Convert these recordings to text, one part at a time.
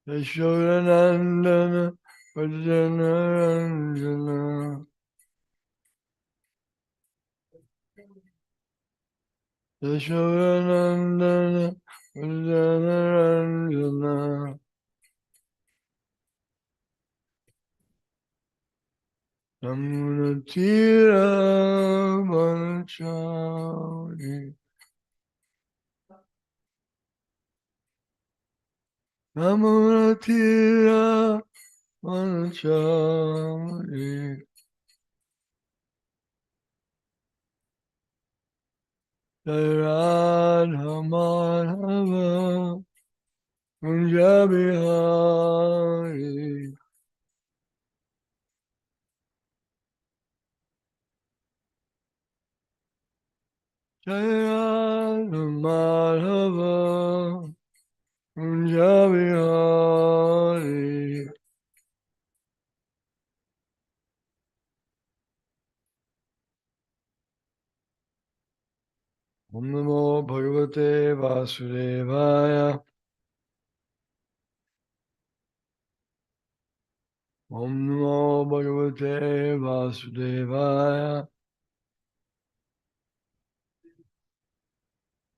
Yashodanandana Vajjanaranjana Yashodanandana Vajjanaranjana Namunatira Vanachari Namunatira Vanachari Jai Radha Madhava Kunja Bihari Jai Radha Madhava Kunja Bihari Om Namo Bhagavate Vasudevaya Om Namo Bhagavate Vasudevaya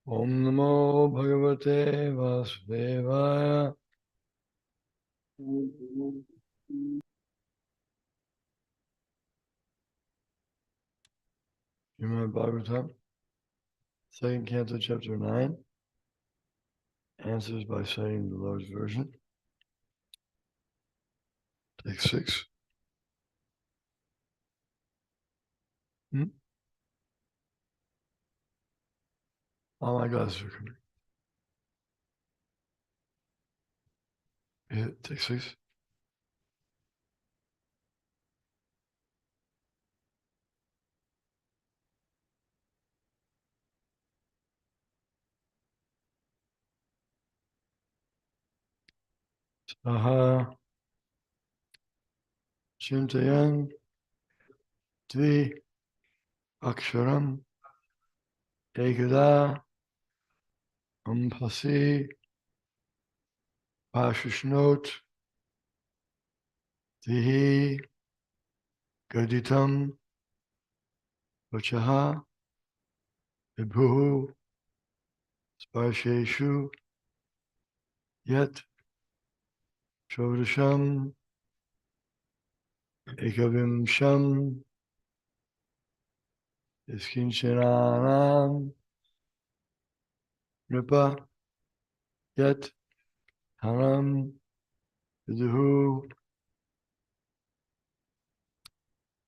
Om Namo Bhagavate Vasudevaya Srimad Bhagavatam, second canto, chapter 9, answers by citing the Lord's version. Take 6. Oh my God, sir. Yeah, take 6. Saha Chintayan Dvi Aksharam Ekada Ampasi Pashishnot Dihi Gaditam Vachaha Vibhu Sparsheshu Yet Shodasham Ekavimsham Iskinchananam Nipa Yet Haram Viduhu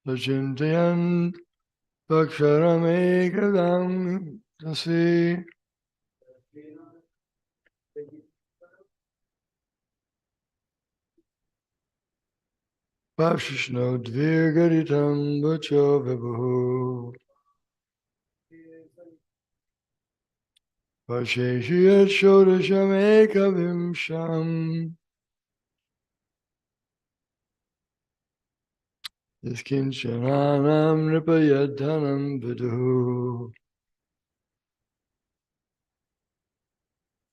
Sachintayan Vaksharam Ekadam Tasi Pashishno Dvirgaditam Vacho Vibhu Vasheshiyat Shodasham Ekavimsham Iskinchananam Nipayadhanam Viduhu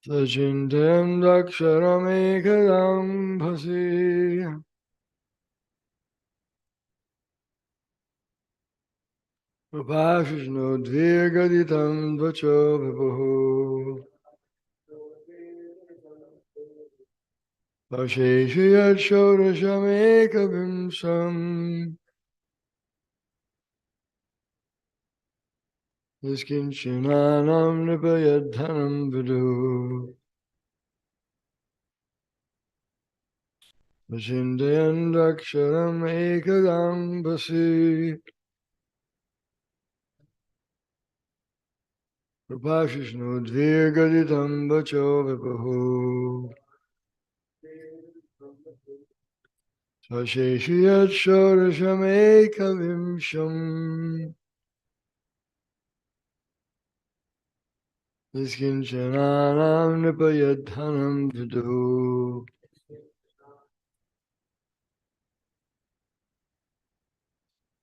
Sachintayan Daksharam Ekadam Bhasi Vashishno Dvirgaditam Vacho Vibhu Vasheshiyat Shodasham Ekavimsham Iskinchananam Nipayadhanam Viduhu Vachindayan Daksharam Ekadam Bhasi Prabhashishno Dvirgaditam Vacho Vibhu Sasheshiyat Shodasham Ekavimsham Iskinchananam Nipayadhanam Viduhu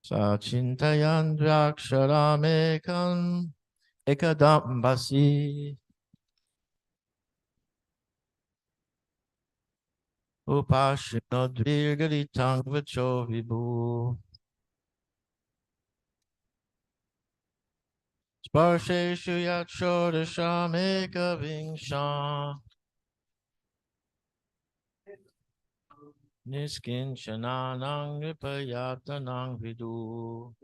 Sachintayan Draksharamekam Ekadambasi Upashino dvirgaditam vacho vibhu. Sparsheshu yat shodasham ekavinsham. Niskinchananang nipayatanang vidu.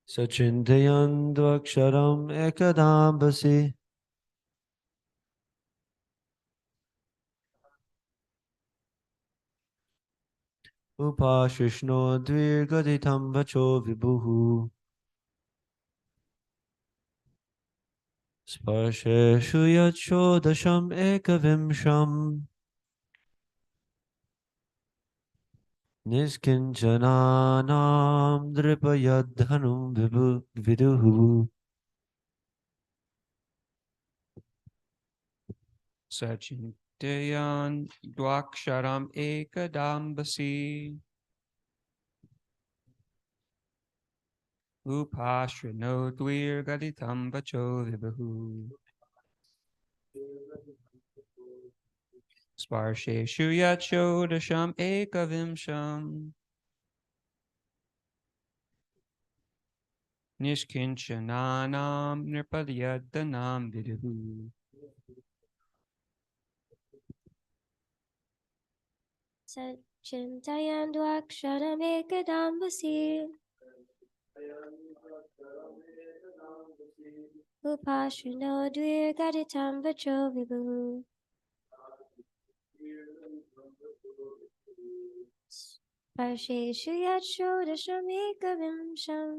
Sachintayan dvaksharam ekadambasi. Upashishno dvirgaditam vacho vibhuhu. Sparsheshu yachodasham ekavimsham. Niskinchananam dripayadhanum viduhu. Sachintayan dvaksharam ekadambasi. Upashrino dvirgaditam vacho vibhu. Sparsheshu yachodasham ekavimsham. Nishkinchananam nirpadyadanam viduhu. Sachintayan dvaksharam ekadambasi. Upashrino dvirgaditam vacho vibhu. Parsheshu yat shodasham ekavimsham.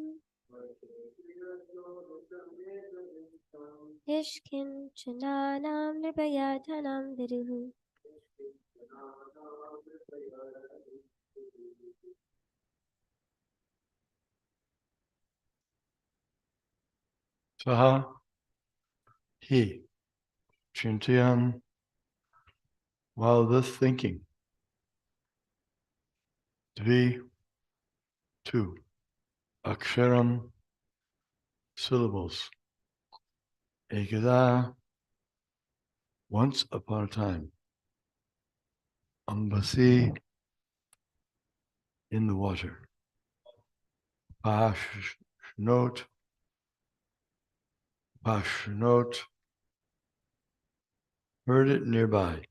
Nishkinchananam nirpayathanam viduhu. Saha, he, Chintayan, while thus thinking, Dvi, two, Aksharam, syllables, Ekada, once upon a time, Ambasi, in the water, Pashnot, heard it nearby,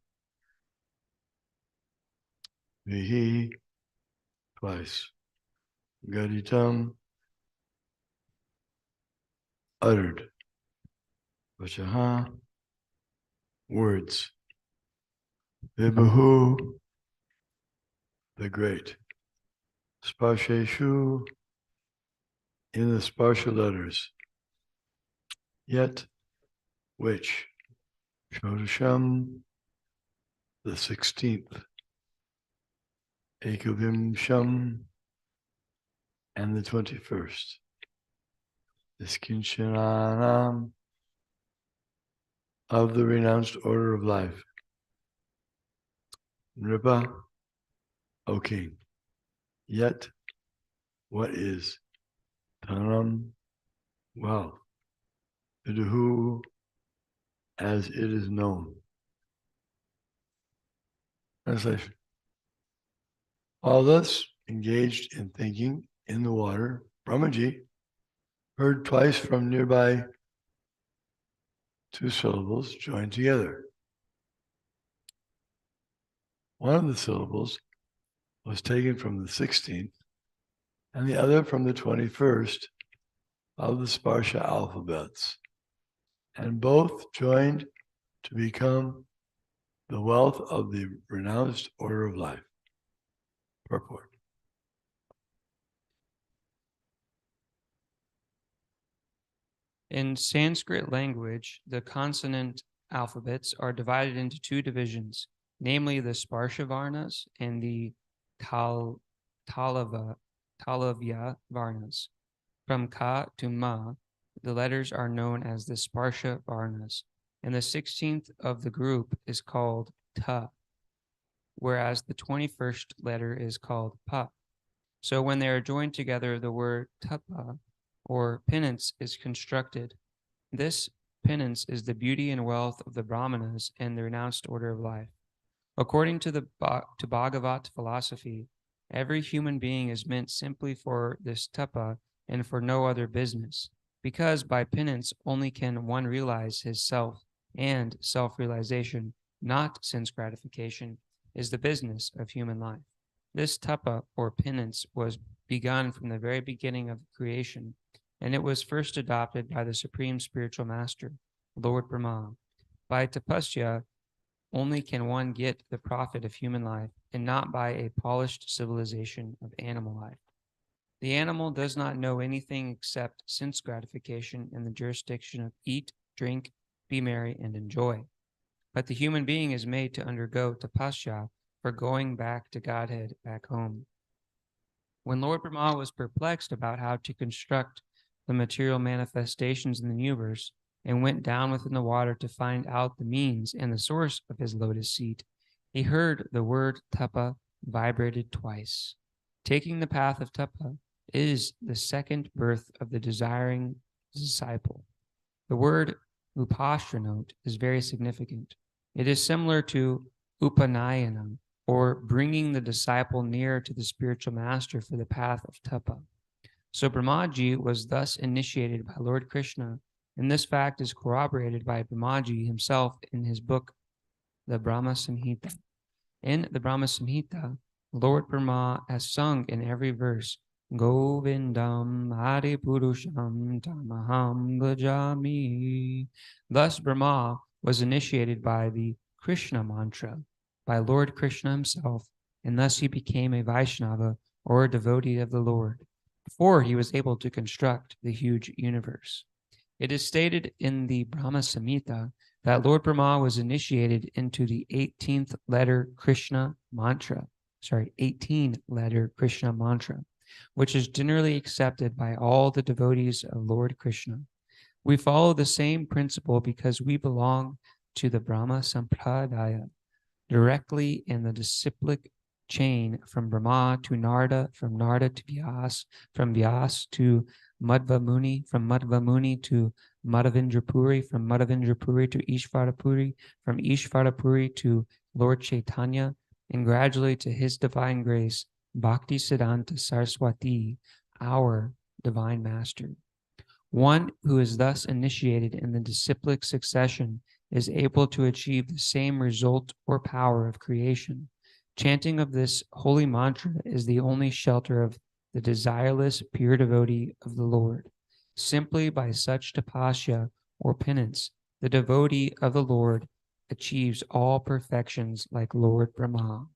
Vihi, twice, Gaditam, uttered, Vachaha, words, Vibhu, the great, Sparsheshu, in the sparsha letters, yet, which, Shodasham, the 16th, Ekavimsham, and the 21st, Iskinchananam, of the renounced order of life. Nripa, O king, yet what is Dhanam, wealth, Viduhu, as it is known. Translation. While thus engaged in thinking in the water, Brahmaji heard twice from nearby two syllables joined together. One of the syllables was taken from the 16th and the other from the 21st of the Sparsha alphabets, and both joined to become the wealth of the renounced order of life. Purport. In Sanskrit language, the consonant alphabets are divided into two divisions, namely the Sparsha Varnas and the Talavya Varnas. From Ka to Ma, the letters are known as the Sparsha Varnas, and the 16th of the group is called Ta, whereas the 21st letter is called Pa. So when they are joined together, the word tapa, or penance, is constructed. This penance is the beauty and wealth of the Brahmanas and the renounced order of life. According to to Bhagavat philosophy, every human being is meant simply for this tapa and for no other business, because by penance only can one realize his self, and self-realization, not sense gratification, is the business of human life. This tapa, or penance, was begun from the very beginning of creation, and it was first adopted by the Supreme Spiritual Master, Lord Brahma. By tapasya, only can one get the profit of human life, and not by a polished civilization of animal life. The animal does not know anything except sense gratification in the jurisdiction of eat, drink, be merry, and enjoy. But the human being is made to undergo tapasya for going back to Godhead, back home. When Lord Brahma was perplexed about how to construct the material manifestations in the universe, and went down within the water to find out the means and the source of his lotus seat, he heard the word tapa vibrated twice. Taking the path of tapa is the second birth of the desiring disciple. The word upashranote is very significant. It is similar to upanayana, or bringing the disciple near to the spiritual master for the path of tapa. So Brahmaji was thus initiated by Lord Krishna, and this fact is corroborated by Brahmaji himself in his book, the Brahma Samhita. In the Brahma Samhita, Lord Brahma has sung in every verse, Govindam Adi Purusham Tamaham Bhajami. Thus Brahma was initiated by the Krishna mantra, by Lord Krishna himself, and thus he became a Vaishnava, or a devotee of the Lord, before he was able to construct the huge universe. It is stated in the Brahma Samhita that Lord Brahma was initiated into the 18th letter Krishna mantra, 18-letter Krishna mantra, which is generally accepted by all the devotees of Lord Krishna. We follow the same principle because we belong to the Brahma Sampradaya, directly in the disciplic chain from Brahma to Narada, from Narada to Vyas, from Vyas to Madhva Muni, from Madhva Muni to Madhavendra Puri, from Madhavendra Puri to Ishvara Puri, from Ishvara Puri to Lord Chaitanya, and gradually to his divine grace, Bhakti Siddhanta Saraswati, our divine master. One who is thus initiated in the disciplic succession is able to achieve the same result or power of creation. Chanting of this holy mantra is the only shelter of the desireless pure devotee of the Lord. Simply by such tapasya or penance, the devotee of the Lord achieves all perfections like Lord Brahma.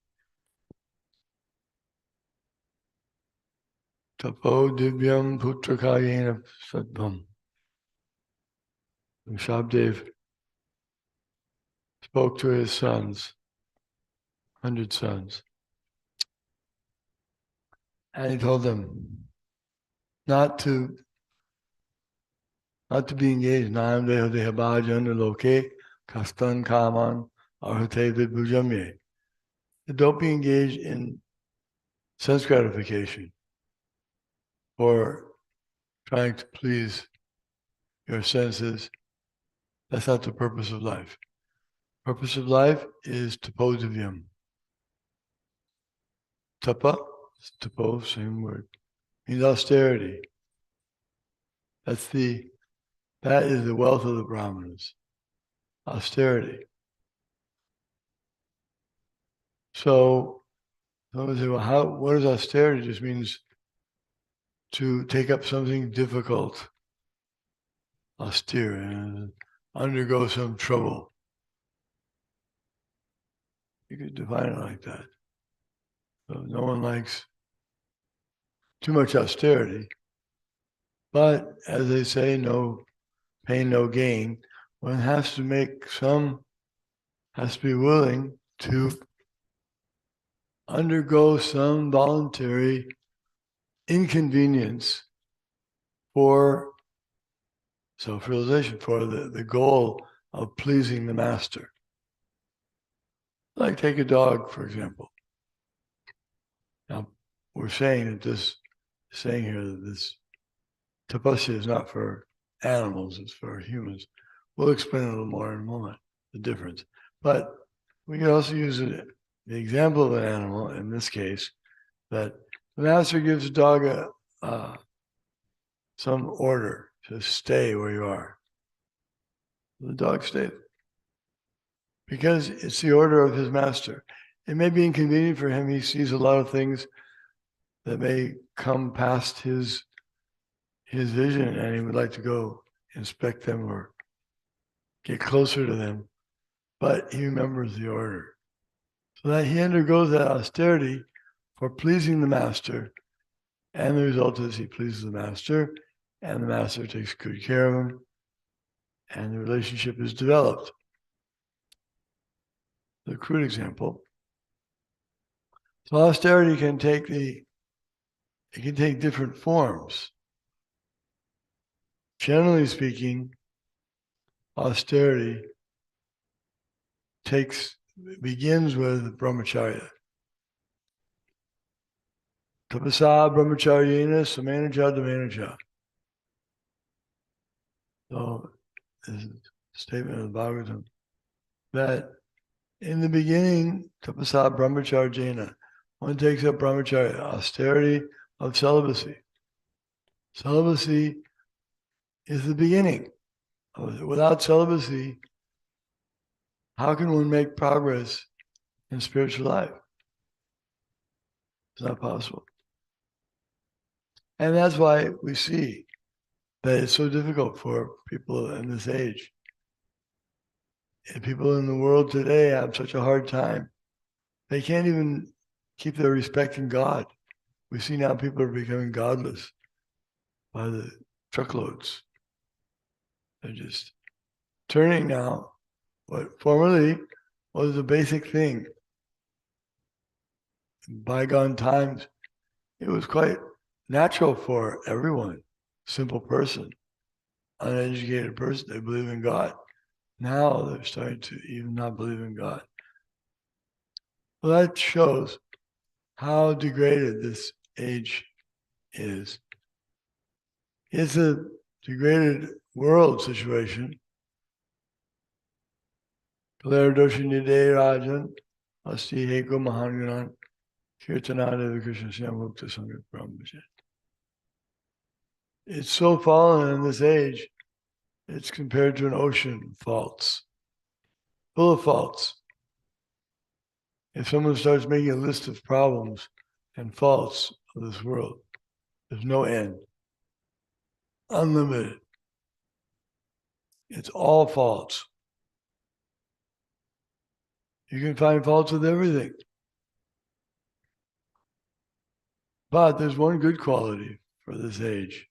Tapo divyam putrakayena sadbam. Shabdev spoke to his sons, 100 sons, and he told them not to be engaged. Naam deha deha bhajan loke kastan kaman arhate vidbhujamye. Don't be engaged in sense gratification or trying to please your senses. That's not the purpose of life. Purpose of life is tapodivyam. Tapa, tapo, same word, means austerity. That is the wealth of the Brahmanas. Austerity. So someone say, well, what is austerity? It just means to take up something difficult, austere, and undergo some trouble. You could define it like that. So no one likes too much austerity. But as they say, no pain, no gain. One has to be willing to undergo some voluntary inconvenience for self-realization, for the goal of pleasing the master. Like take a dog, for example. Now, we're saying that saying here that this tapasya is not for animals, it's for humans. We'll explain a little more in a moment, the difference. But we can also use the example of an animal, in this case, that the master gives a dog some order to stay where you are. The dog stays. Because it's the order of his master. It may be inconvenient for him. He sees a lot of things that may come past his vision, and he would like to go inspect them or get closer to them. But he remembers the order. So that he undergoes that austerity for pleasing the master. And the result is he pleases the master, and the master takes good care of him, and the relationship is developed. The crude example. So austerity can take different forms. Generally speaking, austerity begins with brahmacharya. Tapasa brahmacharyena samanaja damanaja. So this is a statement of the Bhagavatam that in the beginning, tapasa brahmacharyena, one takes up brahmacharya, austerity of celibacy. Celibacy is the beginning. Without celibacy, how can one make progress in spiritual life? It's not possible. And that's why we see that it's so difficult for people in this age. And people in the world today have such a hard time. They can't even keep their respect in God. We see now people are becoming godless by the truckloads. They're just turning now what formerly was a basic thing. In bygone times, it was quite natural for everyone, simple person, uneducated person, they believe in God. Now they're starting to even not believe in God. Well, that shows how degraded this age is. It's a degraded world situation. Kalardoshinide Rajan, Asti Heko Mahanganan, Kirtanada Krishna Samukta Sangat Brahmajan. It's so fallen in this age, it's compared to an ocean of faults, full of faults. If someone starts making a list of problems and faults of this world, there's no end. Unlimited. It's all faults. You can find faults with everything. But there's one good quality for this age.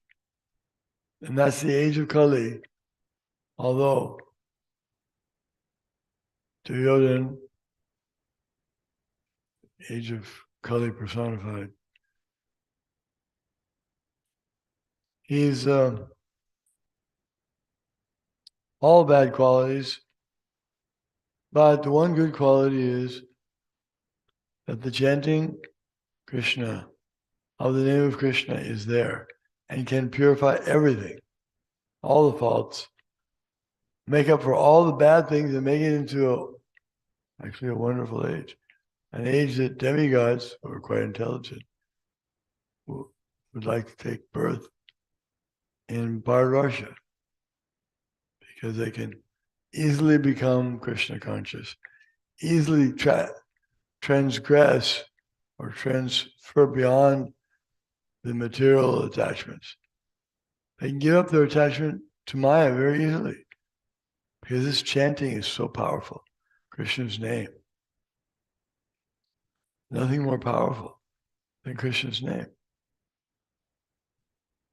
And that's the age of Kali. Although Duryodhana, age of Kali personified, he's all bad qualities, but the one good quality is that the chanting Krishna of the name of Krishna is there and can purify everything, all the faults, make up for all the bad things and make it into actually a wonderful age. An age that demigods, who are quite intelligent, would like to take birth in Bharat because they can easily become Krishna conscious, easily transgress or transfer beyond the material attachments. They can give up their attachment to Maya very easily because this chanting is so powerful. Krishna's name. Nothing more powerful than Krishna's name.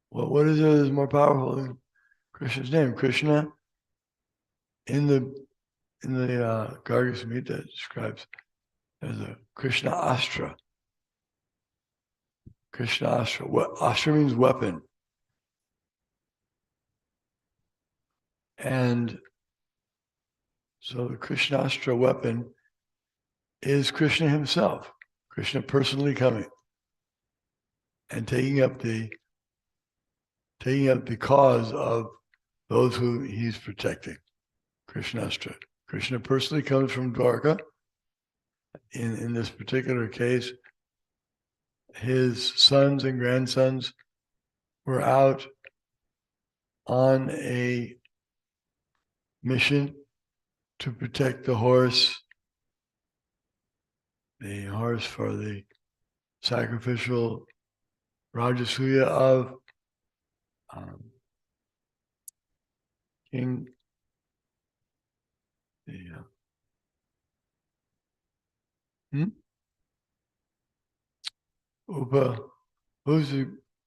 Well, what is there that's more powerful than Krishna's name? Krishna, in the Garga Samhita, describes as a Krishna Astra. Krishna Astra. Astra means weapon. And so the Krishna Astra weapon is Krishna himself. Krishna personally coming. and taking up the cause of those who he's protecting. Krishnastra. Krishna personally comes from Dwarka. In this particular case, his sons and grandsons were out on a mission to protect the horse for the sacrificial Rajasuya of King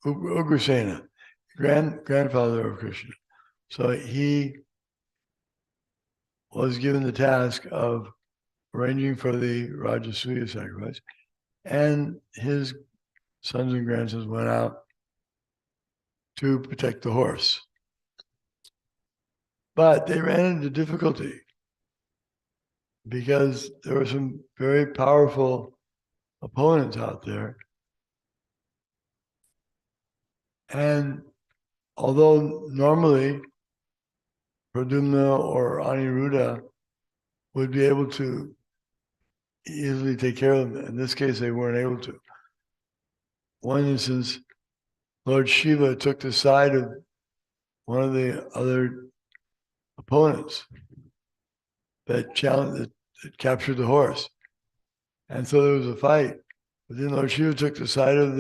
Ugrasena, grandfather of Krishna. So he was given the task of arranging for the Rajasuya sacrifice, and his sons and grandsons went out to protect the horse. But they ran into difficulty because there were some very powerful opponents out there. And although normally Pradyumna or Aniruddha would be able to easily take care of them, in this case they weren't able to. One instance, Lord Shiva took the side of one of the other opponents that captured the horse. And so there was a fight. But then Lord Shiva took the side of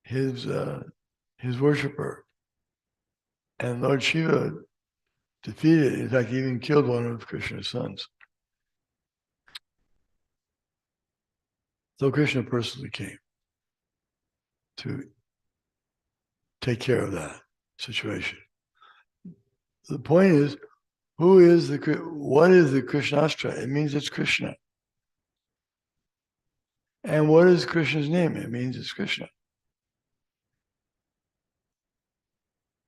his worshiper. And Lord Shiva defeated, in fact, even killed one of Krishna's sons. So Krishna personally came to take care of that situation. The point is, what is the Krishnastra? It means it's Krishna. And what is Krishna's name? It means it's Krishna.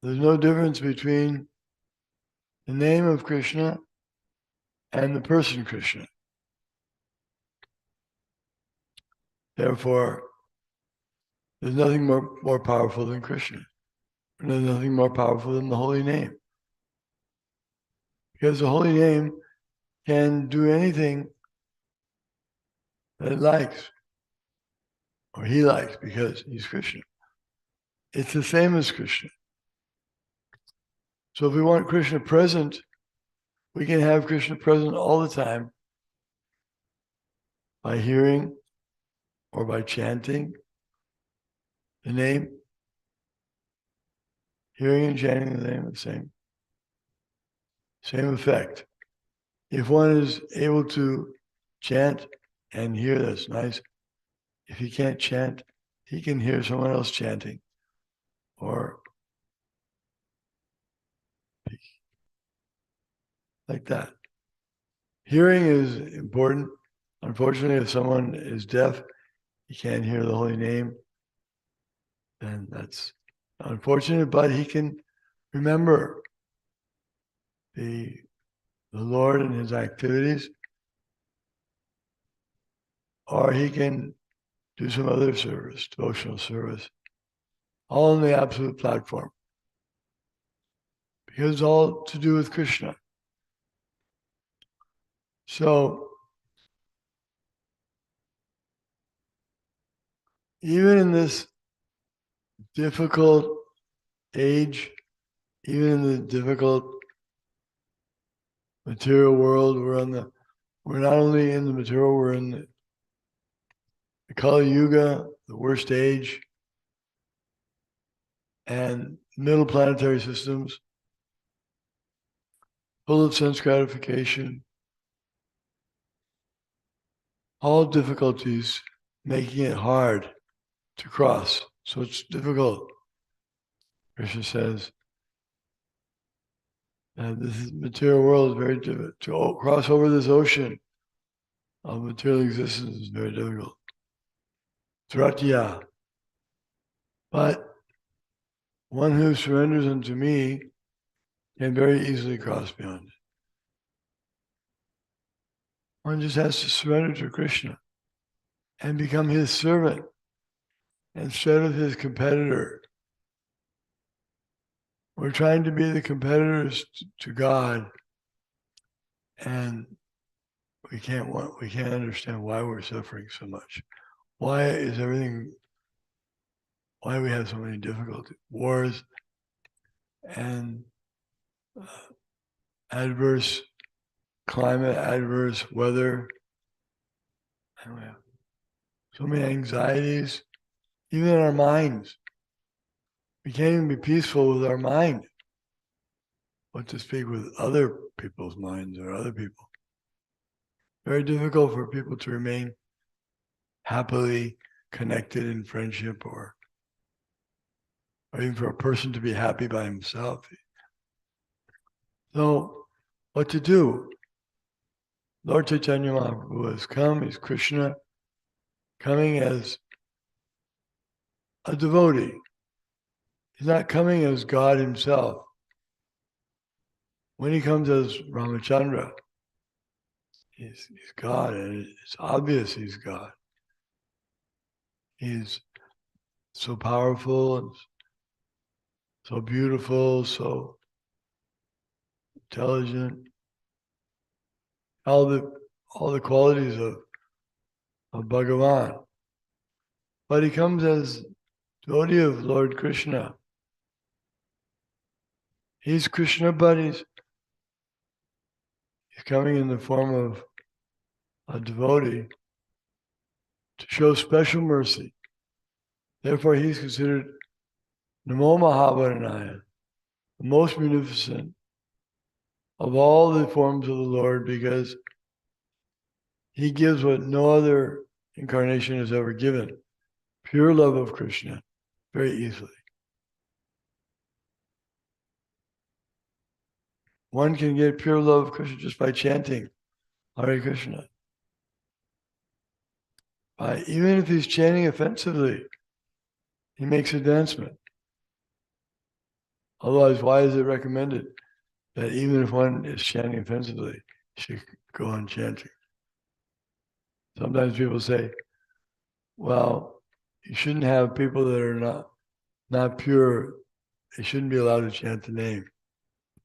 There's no difference between the name of Krishna and the person Krishna. Therefore, there's nothing more powerful than Krishna. There's nothing more powerful than the holy name. Because the holy name can do anything that it likes, or he likes, because he's Krishna. It's the same as Krishna. So if we want Krishna present, we can have Krishna present all the time by hearing or by chanting the name. Hearing and chanting the name are the same effect. If one is able to chant and hear, that's nice. If he can't chant, he can hear someone else chanting, or like that. Hearing is important. Unfortunately, if someone is deaf, he can't hear the holy name, then that's unfortunate, but he can remember the Lord and his activities, or he can do some other service, devotional service, all on the absolute platform, because it's all to do with Krishna. So even in this difficult age, even in the difficult material world, we're not only in the material, we're in the Kali Yuga, the worst age, and middle planetary systems, full of sense gratification, all difficulties making it hard to cross. So it's difficult. Krishna says that this material world is very difficult. To cross over this ocean of material existence is very difficult. Tratya. But one who surrenders unto me can very easily cross beyond it. One just has to surrender to Krishna and become his servant. instead of his competitor. We're trying to be the competitors to God, and we can't understand why we're suffering so much. Why we have so many difficulties, wars, and adverse climate, adverse weather, and we have so many anxieties, even in our minds. We can't even be peaceful with our mind. What to speak with other people's minds or other people. Very difficult for people to remain happily connected in friendship, or even for a person to be happy by himself. So, what to do? Lord Chaitanya Mahaprabhu has come, he's Krishna, coming as a devotee. He's not coming as God himself. When he comes as Ramachandra, he's God, and it's obvious he's God. He's so powerful and so beautiful, so intelligent. All the qualities of Bhagavan. But he comes as devotee of Lord Krishna. He's Krishna, but he's coming in the form of a devotee to show special mercy. Therefore, he's considered Namo Mahabaranaya, the most munificent of all the forms of the Lord, because he gives what no other incarnation has ever given, pure love of Krishna, very easily. One can get pure love of Krishna just by chanting Hare Krishna. Even if he's chanting offensively, he makes advancement. Otherwise, why is it recommended that even if one is chanting offensively, he should go on chanting? Sometimes people say, well, you shouldn't have people that are not pure. They shouldn't be allowed to chant the name.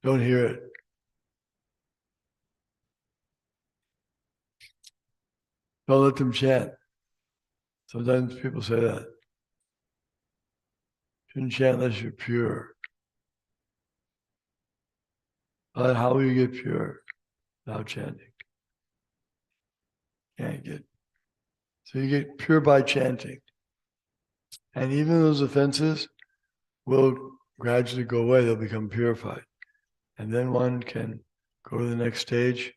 Don't hear it. Don't let them chant. Sometimes people say that. Shouldn't chant unless you're pure. But how will you get pure without chanting? Can't get. So you get pure by chanting. And even those offenses will gradually go away. They'll become purified. And then one can go to the next stage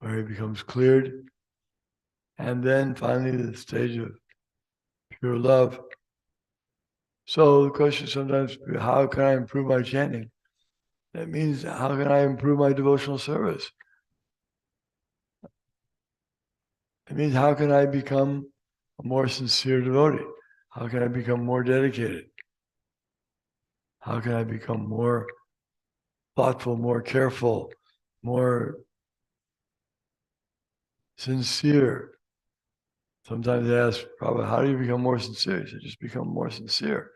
where he becomes cleared. And then finally the stage of pure love. So the question sometimes, how can I improve my chanting? That means, how can I improve my devotional service? It means, how can I become a more sincere devotee? How can I become more dedicated? How can I become more thoughtful, more careful, more sincere? Sometimes they ask, Prabhupada, how do you become more sincere? He said, just become more sincere.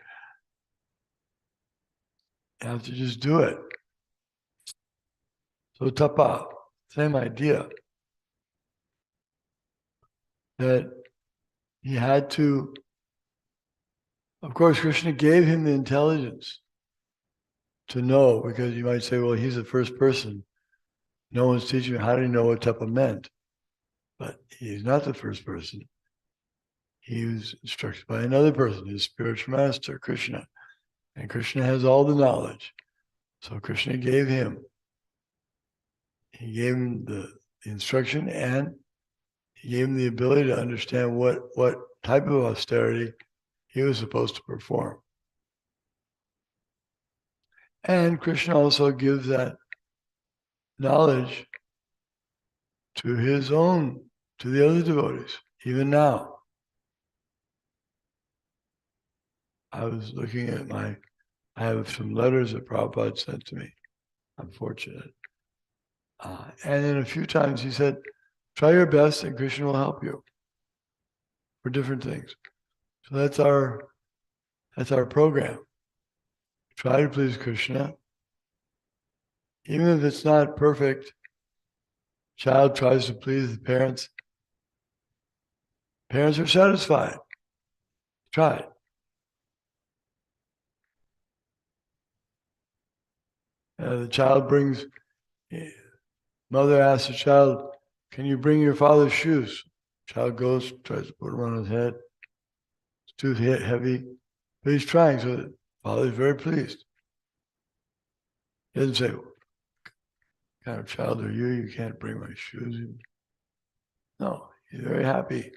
You have to just do it. So tapa, same idea. That he had to, of course, Krishna gave him the intelligence to know, because you might say, well, he's the first person. No one's teaching him. How do you know what tapa meant? But he's not the first person. He was instructed by another person, his spiritual master, Krishna. And Krishna has all the knowledge. So Krishna gave him. He gave him the instruction, and he gave him the ability to understand what type of austerity he was supposed to perform. And Krishna also gives that knowledge to the other devotees, even now. I was looking at I have some letters that Prabhupada sent to me. I'm fortunate. And then a few times he said, try your best and Krishna will help you for different things. So that's our program. Try to please Krishna. Even if it's not perfect, child tries to please the parents. Parents are satisfied. Try it. The child brings, mother asks the child, can you bring your father's shoes? Child goes, tries to put them on his head. It's too heavy, but he's trying, so the father is very pleased. He doesn't say, what kind of child are you? You can't bring my shoes. No, he's very happy.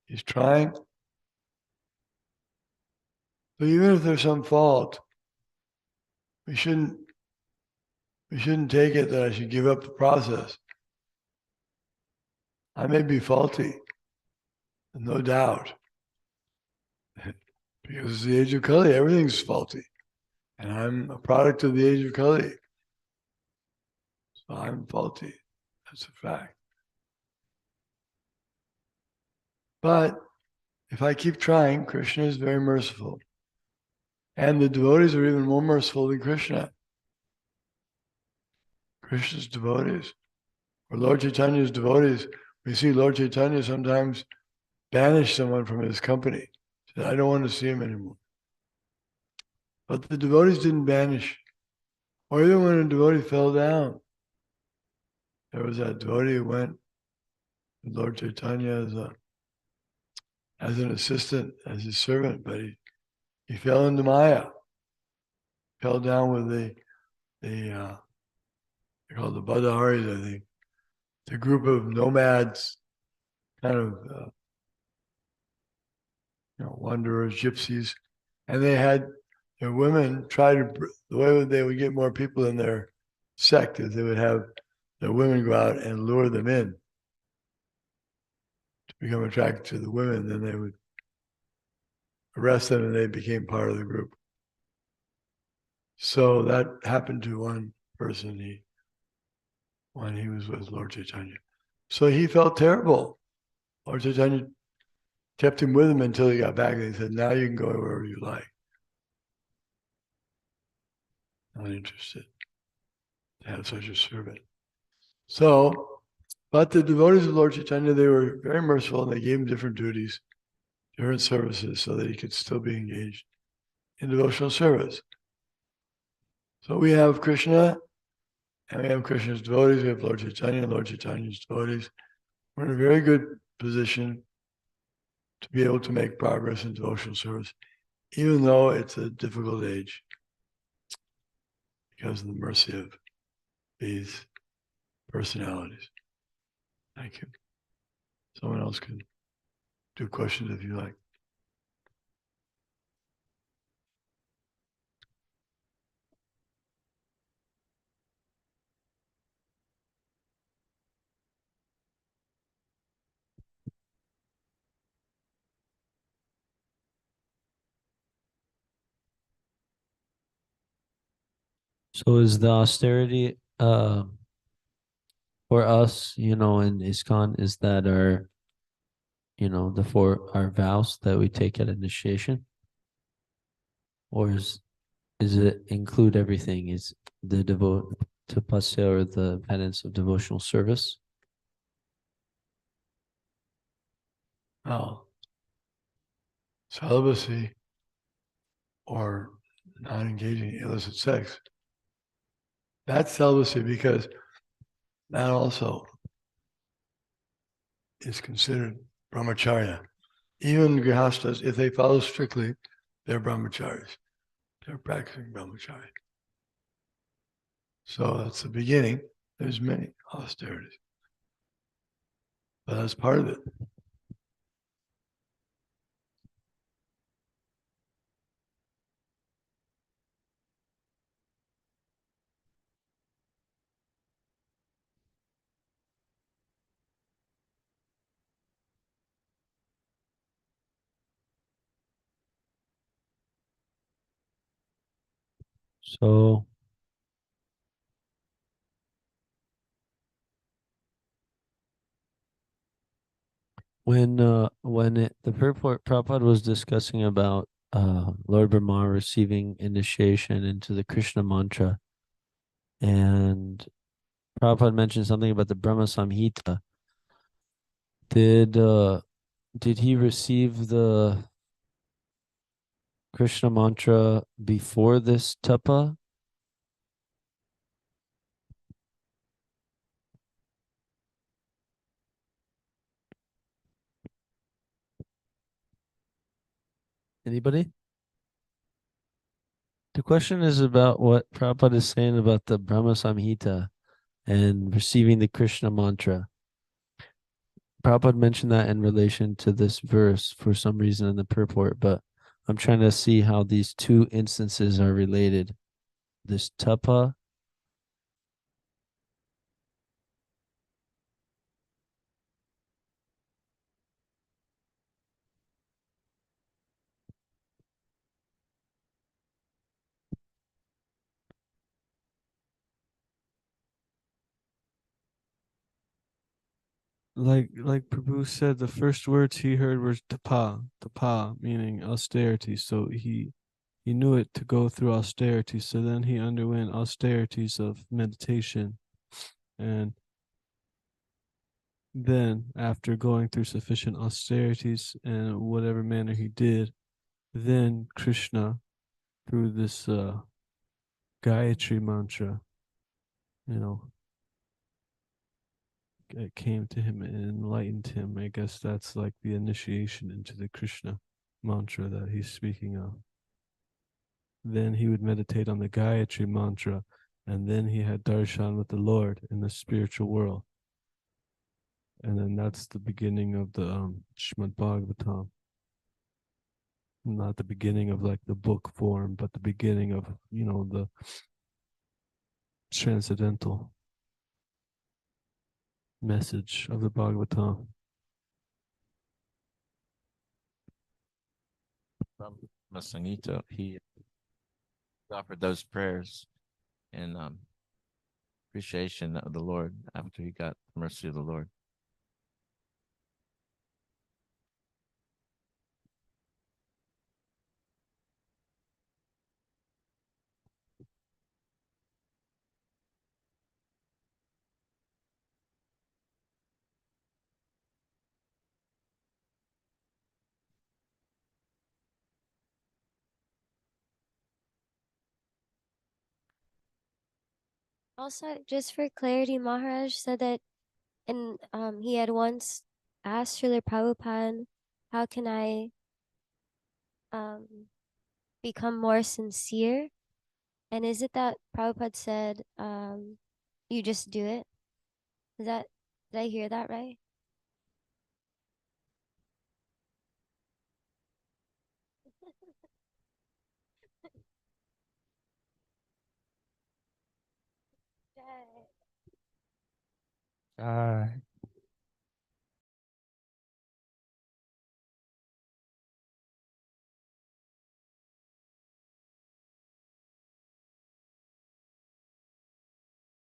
He's trying. But even if there's some fault, we shouldn't take it that I should give up the process. I may be faulty, no doubt. Because it's the age of Kali, everything's faulty. And I'm a product of the age of Kali. So I'm faulty. That's a fact. But if I keep trying, Krishna is very merciful. And the devotees are even more merciful than Krishna. Krishna's devotees, or Lord Chaitanya's devotees, we see Lord Chaitanya sometimes banish someone from his company. Said, I don't want to see him anymore. But the devotees didn't banish. Or even when a devotee fell down, there was that devotee who went with Lord Chaitanya as an assistant, as his servant, but he fell into Maya. Fell down with they're called the Badaharis, I think. The group of nomads, kind of wanderers, gypsies, and they had their women try to, the way they would get more people in their sect is they would have their women go out and lure them in to become attracted to the women. Then they would arrest them and they became part of the group. So that happened to one person when he was with Lord Chaitanya. So he felt terrible. Lord Chaitanya kept him with him until he got back, and he said, now you can go wherever you like. Not interested to have such a servant. So, but the devotees of Lord Chaitanya, they were very merciful, and they gave him different duties, different services, so that he could still be engaged in devotional service. So we have Krishna, and we have Krishna's devotees, we have Lord Chaitanya and Lord Chaitanya's devotees. We're in a very good position to be able to make progress in devotional service, even though it's a difficult age, because of the mercy of these personalities. Thank you. Someone else can do questions if you like. So is the austerity for us, in ISKCON, is that our, our vows that we take at initiation? Or is it include everything? Is the tapasya or the penance of devotional service? Now, celibacy or not engaging in illicit sex, that's celibacy because that also is considered brahmacharya. Even grihastas, if they follow strictly, they're brahmacharis. They're practicing brahmacharya. So that's the beginning. There's many austerities. But that's part of it. So the purport Prabhupada was discussing about Lord Brahma receiving initiation into the Krishna mantra, and Prabhupada mentioned something about the Brahma Samhita. Did he receive the Krishna mantra before this tapa? Anybody? The question is about what Prabhupada is saying about the Brahma Samhita and receiving the Krishna mantra. Prabhupada mentioned that in relation to this verse for some reason in the purport, but I'm trying to see how these two instances are related. This tapa. Like Prabhu said, the first words he heard was tapa, meaning austerity. So he knew it to go through austerity. So then he underwent austerities of meditation. And then after going through sufficient austerities and whatever manner he did, then Krishna, through this Gayatri mantra, you know, it came to him and enlightened him. I guess that's like the initiation into the Krishna mantra that he's speaking of. Then he would meditate on the Gayatri mantra, and then he had darshan with the Lord in the spiritual world. And then that's the beginning of the Shrimad Bhagavatam. Not the beginning of like the book form, but the beginning of, you know, the transcendental message of the Bhagavatam. From Masangita, he offered those prayers in appreciation of the Lord after he got the mercy of the Lord. Also, just for clarity, Maharaj said that, and he had once asked Srila Prabhupada, how can I um become more sincere? And is it that Prabhupada said, you just do it? Is that, did I hear that right? Jai.